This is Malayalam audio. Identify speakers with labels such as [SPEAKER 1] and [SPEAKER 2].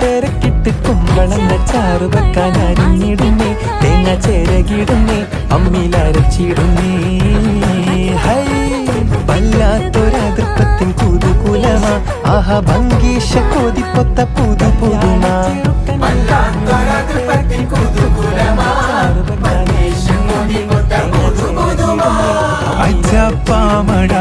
[SPEAKER 1] തിരക്കിട്ട് കുമ്പളങ്ങ ചാറ് വെക്കാൻ അരിഞ്ഞിടുന്നേ, തേങ്ങ ചേരകിടുന്നേ, അമ്മിലരച്ചിടുന്നേ. ഹൈ വല്ലാത്തൊരതൃപ്പത്തിൻ കുതുകുലമാ, ആഹ ഭംഗീഷ കോതിപ്പൊത്ത പുതു പുതുമാ. അച്ഛപ്പാമട